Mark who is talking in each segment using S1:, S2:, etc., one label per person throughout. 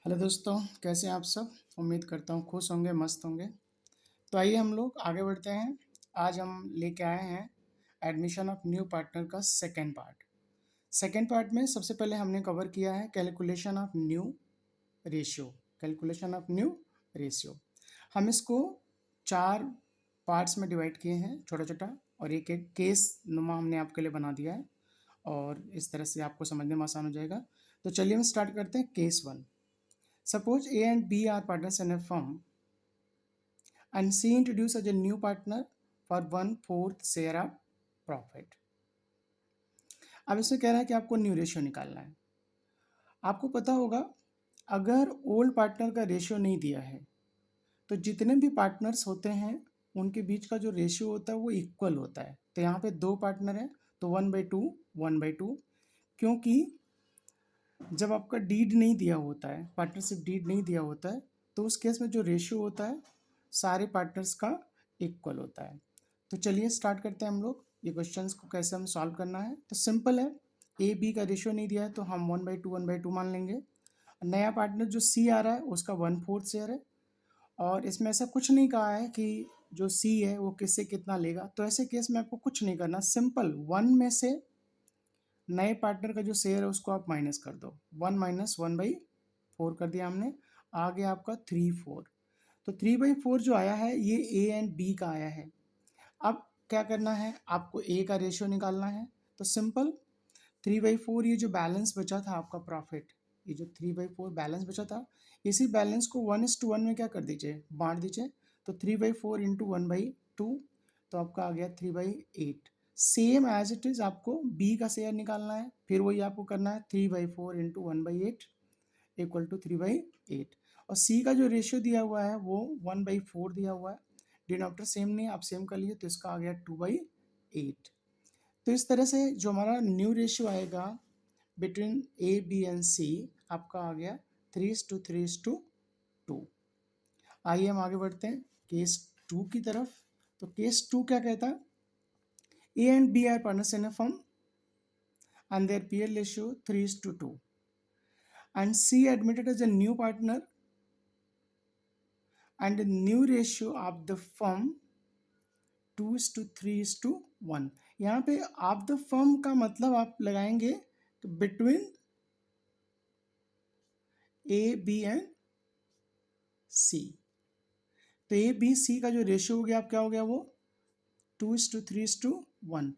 S1: Hello दोस्तों, कैसे हैं आप सब? उम्मीद करता हूँ खुश होंगे, मस्त होंगे। तो आइए हम लोग आगे बढ़ते हैं। आज हम लेके आए हैं एडमिशन ऑफ न्यू पार्टनर का सेकंड पार्ट। सेकंड पार्ट में सबसे पहले हमने कवर किया है calculation of new ratio. Calculation of new ratio हम इसको 4 पार्ट्स में डिवाइड किए हैं, छोटा-छोटा, और एक एक केस नुमा हमने आपके लिए बना दिया है और इस तरह से आपको समझने में आसान हो जाएगा। तो चलिए हम स्टार्ट करते हैं case 1। Suppose A and B are partners in a firm and C introduces a new partner for 1/4 share of profit. अब इसमें कह रहा है कि आपको न्यू रेशियो निकालना है। आपको पता होगा, अगर ओल्ड पार्टनर का रेशियो नहीं दिया है तो जितने भी पार्टनर्स होते हैं उनके बीच का जो रेशियो होता है वो इक्वल होता है। तो यहाँ पे 2 पार्टनर हैं तो 1/2 1/2, क्योंकि जब आपका डीड नहीं दिया होता है, पार्टनरशिप डीड नहीं दिया होता है, तो उस केस में जो रेशियो होता है सारे पार्टनर्स का इक्वल होता है। तो चलिए स्टार्ट करते हैं हम लोग। ये क्वेश्चंस को कैसे हम सॉल्व करना है, तो सिंपल है। ए बी का रेशियो नहीं दिया है तो हम 1/2 मान लेंगे। नया पार्टनर जो सी आ रहा है उसका 1/4 शेयर है, और इसमें ऐसा कुछ नहीं कहा है कि जो सी है वो किससे कितना लेगा। तो ऐसे केस में आपको कुछ नहीं करना, सिंपल 1 में से नए पार्टनर का जो शेयर है उसको आप माइनस कर दो। 1 माइनस 1/4 कर दिया हमने। आ गया आपका 3/4। तो 3/4 जो आया है ये ए एंड बी का आया है। अब क्या करना है, आपको ए का रेशियो निकालना है। तो सिंपल 3/4, ये जो बैलेंस बचा था आपका प्रॉफिट, ये जो 3/4 बैलेंस बचा था, इसी बैलेंस को 1:1 में क्या कर दीजिए, बांट दीजिए। तो 3/4 इंटू 1/2, तो आपका आ गया 3/8। सेम एज इट इज आपको बी का शेयर निकालना है, फिर वही आपको करना है 3/4 इंटू 1/8 इक्वल टू 3/8। और सी का जो रेशियो दिया हुआ है वो 1/4 दिया हुआ है। डिनोमिनेटर सेम नहीं है, आप सेम कर लीजिए, तो इसका आ गया 2/8। तो इस तरह से जो हमारा न्यू रेशियो आएगा बिटवीन ए बी एंड सी, आपका आ गया 3:3:2। आइए हम आगे बढ़ते हैं केस 2 की तरफ। तो केस 2 क्या कहता है, A and B are partners in a firm and their peer ratio 3:2, and C admitted as a new partner and the new ratio of the firm 2:3:1। यहाँ पे ऑफ द फर्म का मतलब आप लगाएंगे बिटवीन ए बी एंड सी। तो A B C का जो ratio हो गया, आप क्या हो गया वो 2:3:1।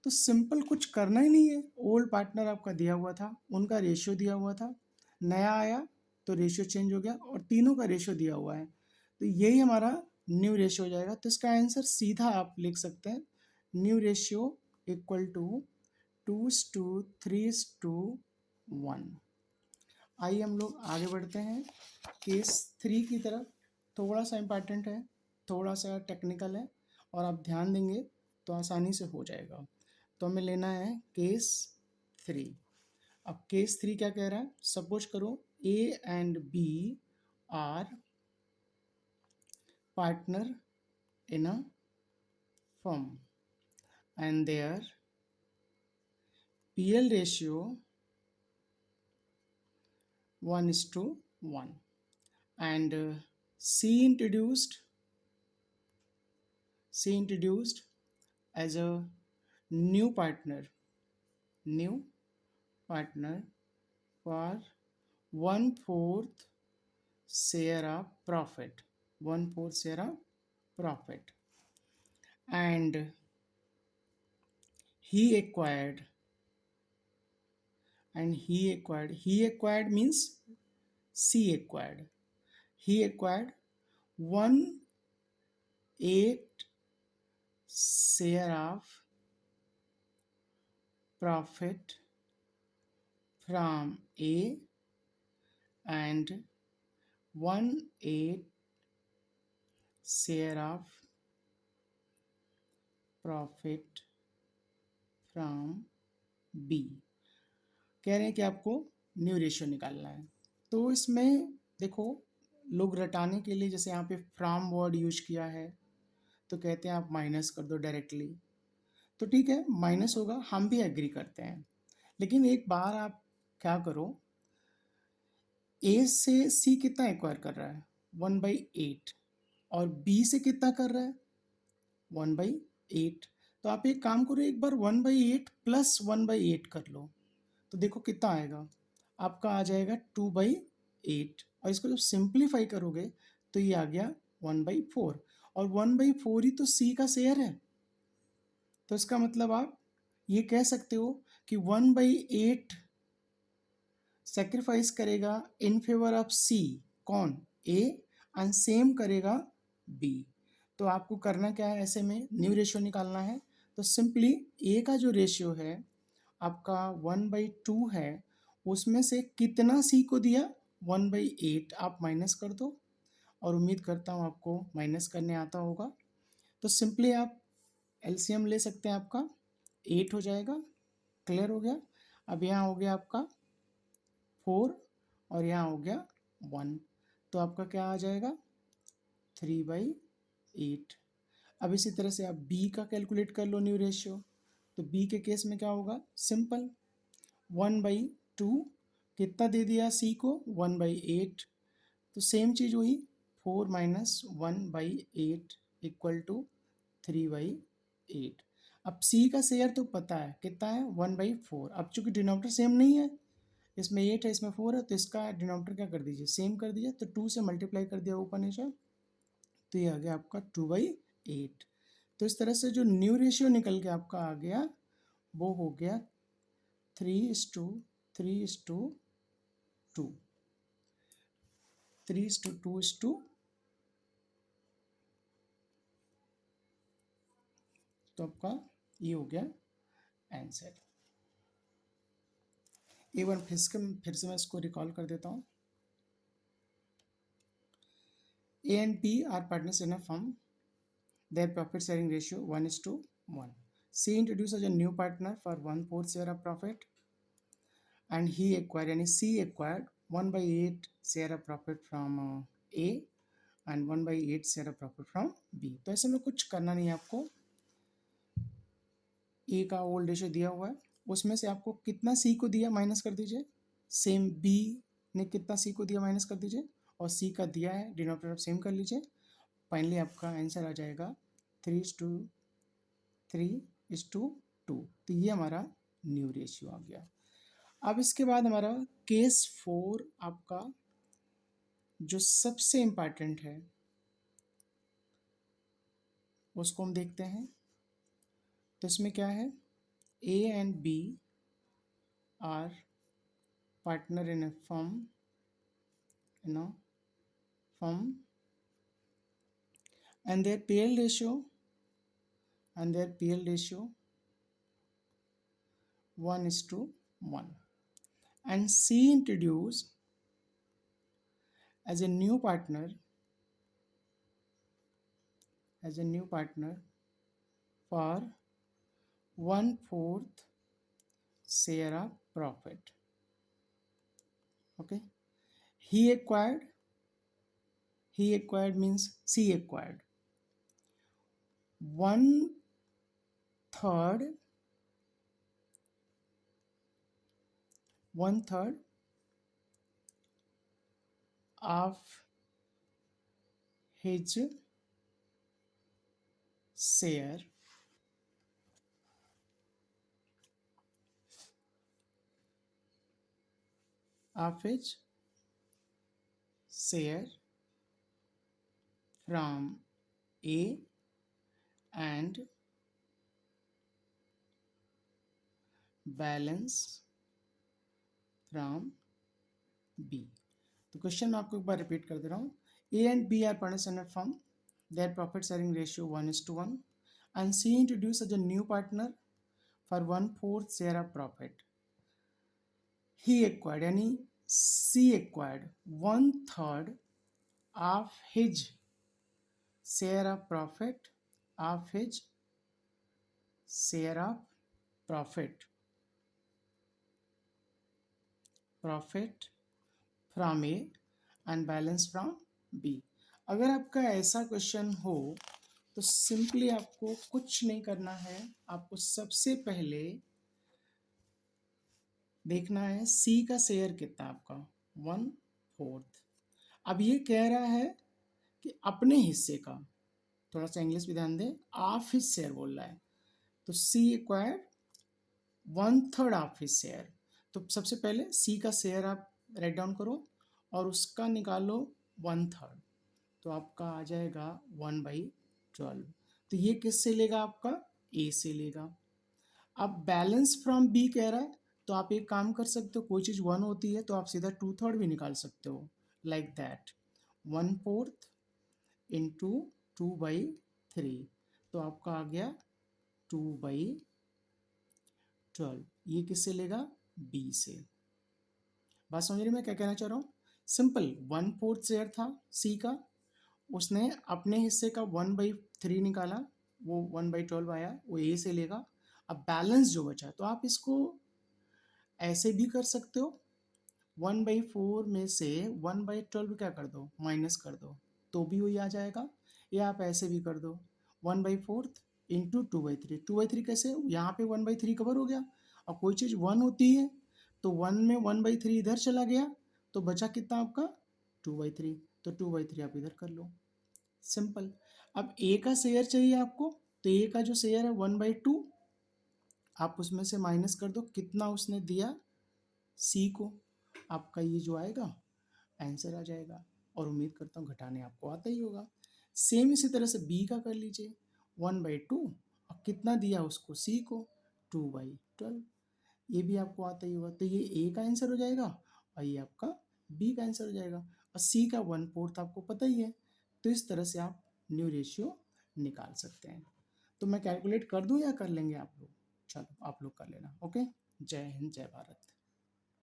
S1: तो सिंपल कुछ करना ही नहीं है, ओल्ड पार्टनर आपका दिया हुआ था, उनका रेशियो दिया हुआ था, नया आया तो रेशियो चेंज हो गया, और तीनों का रेशियो दिया हुआ है, तो यही हमारा न्यू रेशियो हो जाएगा। तो इसका आंसर सीधा आप लिख सकते हैं, न्यू रेशियो इक्वल टू 2:3:1। आइए हम लोग आगे बढ़ते हैं केस 3 की तरफ। थोड़ा सा इम्पॉर्टेंट है, थोड़ा सा टेक्निकल है, और आप ध्यान देंगे तो आसानी से हो जाएगा। तो हमें लेना है केस 3। अब केस 3 क्या कह रहा है, सपोज करो A and B are partner in a firm and their PL ratio 1:1, and C introduced as a new partner for 1/4 share of profit, 1/4 share of profit, and he acquired he acquired means C acquired, he acquired 1/8 share of profit from A and 1/8 share of profit from B। कह रहे हैं कि आपको new ratio निकालना है। तो इसमें देखो, लोग रटाने के लिए जैसे यहाँ पे फ्रॉम वर्ड यूज किया है तो कहते हैं आप माइनस कर दो डायरेक्टली। तो ठीक है, माइनस होगा, हम भी एग्री करते हैं, लेकिन एक बार आप क्या करो, ए से सी कितना एक्वायर कर रहा है 1/8 और बी से कितना कर रहा है 1/8। तो आप एक काम करो, एक बार 1/8 प्लस 1/8 कर लो तो देखो कितना आएगा, आपका आ जाएगा 2/8 और इसको जब सिंप्लीफाई करोगे तो ये आ गया 1/4 और 1/4 ही तो सी का शेयर है। तो इसका मतलब आप ये कह सकते हो कि 1/8 सेक्रीफाइस करेगा इन फेवर ऑफ सी, कौन, ए, एंड सेम करेगा बी। तो आपको करना क्या है, ऐसे में न्यू रेशियो निकालना है। तो सिंपली ए का जो रेशियो है आपका 1/2 है, उसमें से कितना सी को दिया 1/8 आप माइनस कर दो, और उम्मीद करता हूँ आपको माइनस करने आता होगा। तो सिंपली आप एलसीएम ले सकते हैं, आपका 8 हो जाएगा। क्लियर हो गया। अब यहाँ हो गया आपका 4 और यहाँ हो गया 1, तो आपका क्या आ जाएगा 3/8। अब इसी तरह से आप बी का कैलकुलेट कर लो न्यू रेशियो। तो बी के केस में क्या होगा, सिंपल 1/2 कितना दे दिया सी को 1/8, तो सेम चीज़ हुई 4 माइनस 1/8 इक्वल टू 3/8। अब सी का शेयर तो पता है कितना है 1/4। अब चूंकि डिनोमिनेटर सेम नहीं है, इसमें 8 है इसमें 4 है, तो इसका डिनोमिनेटर क्या कर दीजिए सेम कर दीजिए। तो 2 से मल्टीप्लाई कर दिया ऊपर नीचे, तो ये आ गया आपका 2/8। तो इस तरह से जो न्यू रेशियो निकल के आपका आ गया वो हो गया 3:3:2, 3:2:2। तो आपका ये हो गया आंसर। एक बार फिर से मैं इसको रिकॉल कर देता हूँ। A and B are partners in a firm, their profit sharing ratio 1:1. C introduces a new partner for 1/4 share of profit and he acquired, यानी C acquired 1/8 share of profit from A and 1/8 share of profit from B। तो ऐसे में कुछ करना नहीं है आपको, A का ओल्ड रेशियो दिया हुआ है, उसमें से आपको कितना C को दिया माइनस कर दीजिए, सेम B ने कितना C को दिया माइनस कर दीजिए, और C का दिया है डिनोमिनेटर आप सेम कर लीजिए। फाइनली आपका आंसर आ जाएगा 3:2। तो ये हमारा न्यू रेशियो आ गया। अब इसके बाद हमारा केस 4 आपका जो सबसे इम्पॉर्टेंट है उसको हम देखते हैं। तो इसमें क्या है, A and B are partner in a firm, and their PL ratio 1:1, and C introduced as a new partner for 1/4 share of profit. Okay, he acquired means C acquired 1/3 of his share from A and balance from B। तो question मैं आपको एक बार repeat कर दे रहा हूँ। A and B are partners in a firm, their profit sharing ratio 1:1, and C introduce as a new partner for 1/4 share of profit. He acquired, यानी C acquired 1/3 of his share of profit from A and balance from B. अगर आपका ऐसा question हो तो simply आपको कुछ नहीं करना है, आपको सबसे पहले देखना है सी का शेयर कितना आपका 1/4 फोर्थ। अब ये कह रहा है कि अपने हिस्से का, थोड़ा सा इंग्लिश भी ध्यान दें, हाफ हिज शेयर बोल रहा है, तो सी एक्वायर 1/3 ऑफ हिज शेयर। तो सबसे पहले सी का शेयर आप राइट डाउन करो और उसका निकालो 1/3, तो आपका आ जाएगा 1/12। तो ये किससे लेगा? आपका ए से लेगा। अब बैलेंस फ्रॉम बी कह रहा है, तो आप एक काम कर सकते हो, कोई चीज़ 1 होती है तो आप सीधा 2/3 भी निकाल सकते हो, लाइक दैट 1/4 इंटू 2/3, तो आपका आ गया 2/12। ये किससे लेगा? बी से। बात समझ रहे मैं क्या कहना चाह रहा हूँ? सिंपल, 1/4 शेयर था सी का, उसने अपने हिस्से का 1/3 निकाला, वो 1/12 आया, वो ए से लेगा। अब बैलेंस जो बचा, तो आप इसको ऐसे भी कर सकते हो, 1/4 में से 1/12 क्या कर दो? माइनस कर दो, तो भी वही आ जाएगा। या आप ऐसे भी कर दो, 1/4 इंटू 2/3। 2/3 कैसे? यहाँ पे 1/3 कवर हो गया। और कोई चीज़ 1 होती है तो 1 में 1/3 इधर चला गया, तो बचा कितना आपका? 2/3। तो 2/3 आप इधर कर लो, सिंपल। अब ए का शेयर चाहिए आपको, तो ए का जो शेयर है 1/2, आप उसमें से माइनस कर दो, कितना उसने दिया सी को, आपका ये जो आएगा आंसर आ जाएगा। और उम्मीद करता हूँ घटाने आपको आता ही होगा। सेम इसी तरह से बी का कर लीजिए, 1/2 और कितना दिया उसको सी को? 2/12। ये भी आपको आता ही होगा, तो ये ए का आंसर हो जाएगा और ये आपका बी का आंसर हो जाएगा। और सी का 1/4 आपको पता ही है। तो इस तरह से आप न्यू रेशियो निकाल सकते हैं। तो मैं कैलकुलेट कर दूं या कर लेंगे आप लोग? चलो आप लोग कर लेना। ओके, जय हिंद, जय भारत।